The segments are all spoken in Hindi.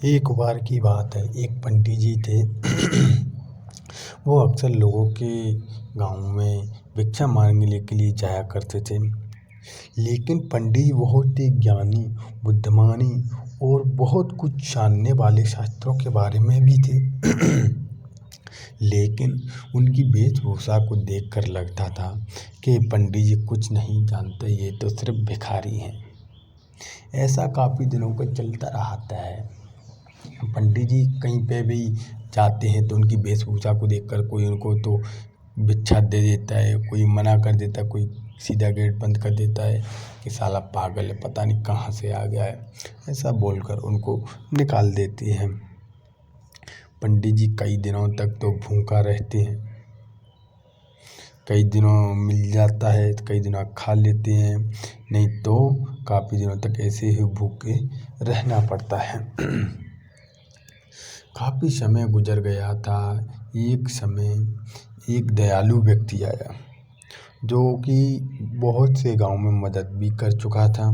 एक बार की बात है, एक पंडित जी थे। वो अक्सर लोगों के गाँव में भिक्षा मांगने के लिए जाया करते थे। लेकिन पंडित जी बहुत ही ज्ञानी, बुद्धिमानी और बहुत कुछ जानने वाले शास्त्रों के बारे में भी थे। लेकिन उनकी वेशभूषा को देखकर लगता था कि पंडित जी कुछ नहीं जानते, ये तो सिर्फ भिखारी हैं। ऐसा काफ़ी दिनों का चलता रहता है। पंडित जी कहीं पे भी जाते हैं तो उनकी वेशभूषा को देखकर कोई उनको तो भिक्षा दे देता है, कोई मना कर देता है, कोई सीधा गेट बंद कर देता है कि साला पागल है, पता नहीं कहाँ से आ गया है, ऐसा बोलकर उनको निकाल देते हैं। पंडित जी कई दिनों तक तो भूखा रहते हैं, कई दिनों मिल जाता है तो कई दिनों खा लेते हैं, नहीं तो काफ़ी दिनों तक ऐसे ही भूखे रहना पड़ता है। काफ़ी समय गुजर गया था। एक समय एक दयालु व्यक्ति आया जो कि बहुत से गांव में मदद भी कर चुका था।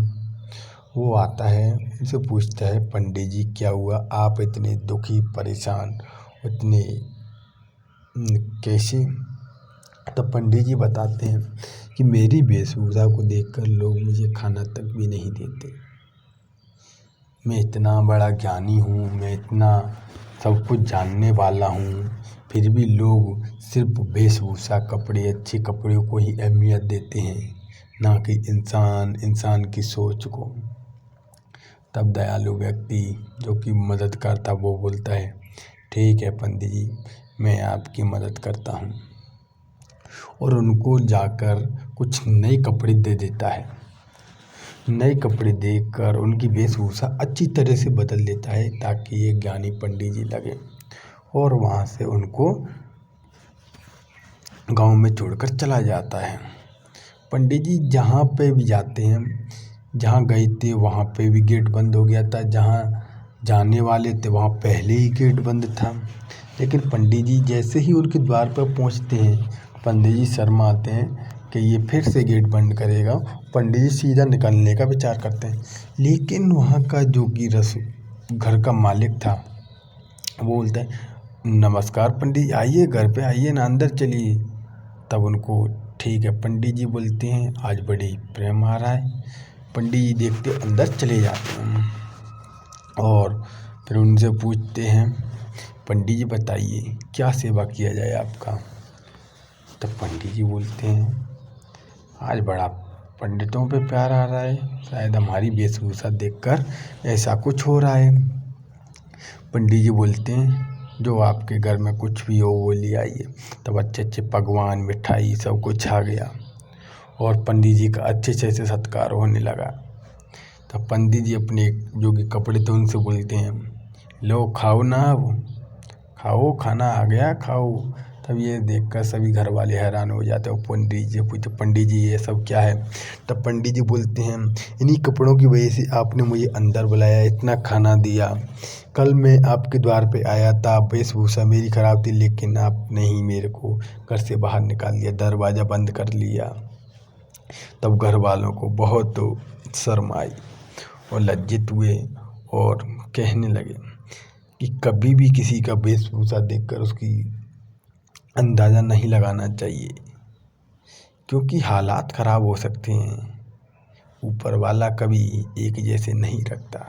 वो आता है, उनसे पूछता है, पंडित जी क्या हुआ, आप इतने दुखी परेशान, इतने कैसे? तब पंडित जी बताते हैं कि मेरी वेशभूषा को देखकर लोग मुझे खाना तक भी नहीं देते। मैं इतना बड़ा ज्ञानी हूँ, मैं इतना सब कुछ जानने वाला हूँ, फिर भी लोग सिर्फ वेशभूषा, कपड़े, अच्छे कपड़ों को ही अहमियत देते हैं, ना कि इंसान की सोच को। तब दयालु व्यक्ति जो कि मदद करता वो बोलता है, ठीक है पंडित जी, मैं आपकी मदद करता हूँ, और उनको जाकर कुछ नए कपड़े दे देता है। नए कपड़े देकर उनकी वेशभूषा अच्छी तरह से बदल देता है ताकि ये ज्ञानी पंडित जी लगे, और वहाँ से उनको गांव में छोड़कर चला जाता है। पंडित जी जहाँ पे भी जाते हैं, जहाँ गए थे वहाँ पे भी गेट बंद हो गया था, जहाँ जाने वाले थे वहाँ पहले ही गेट बंद था। लेकिन पंडित जी जैसे ही उनके द्वार पर पहुँचते हैं, पंडित जी शर्माते हैं कि ये फिर से गेट बंद करेगा। पंडित जी सीधा निकलने का विचार करते हैं, लेकिन वहाँ का जो कि घर का मालिक था वो बोलता है, नमस्कार पंडित जी, आइए घर पे आइए ना, अंदर चलिए। तब उनको ठीक है पंडित जी बोलते हैं, आज बड़ी प्रेम आ रहा है। पंडित जी देखते अंदर चले जाते हैं और फिर उनसे पूछते हैं, पंडित जी बताइए क्या सेवा किया जाए आपका? तब पंडित जी बोलते हैं, आज बड़ा पंडितों पे प्यार आ रहा है, शायद हमारी वेशभूषा देखकर ऐसा कुछ हो रहा है। पंडित जी बोलते हैं, जो आपके घर में कुछ भी हो वो ले आइए। तब अच्छे अच्छे पकवान, मिठाई सब कुछ आ गया और पंडित जी का अच्छे से सत्कार होने लगा। तब पंडित जी अपने जो कि कपड़े थे उनसे बोलते हैं, लो खाओ ना, अब खाओ, खाना आ गया, खाओ। तब ये देखकर सभी घर वाले हैरान हो जाते हैं। पंडित जी पूछते, पंडित जी ये सब क्या है? तब पंडित जी बोलते हैं, इन्हीं कपड़ों की वजह से आपने मुझे अंदर बुलाया, इतना खाना दिया। कल मैं आपके द्वार पे आया था, वेशभूषा मेरी खराब थी, लेकिन आपने ही मेरे को घर से बाहर निकाल दिया, दरवाज़ा बंद कर लिया। तब घर वालों को बहुत शर्म आई और लज्जित हुए और कहने लगे कि कभी भी किसी का वेशभूषा देखकर उसकी अंदाज़ा नहीं लगाना चाहिए, क्योंकि हालात ख़राब हो सकते हैं। ऊपर वाला कभी एक जैसे नहीं रखता।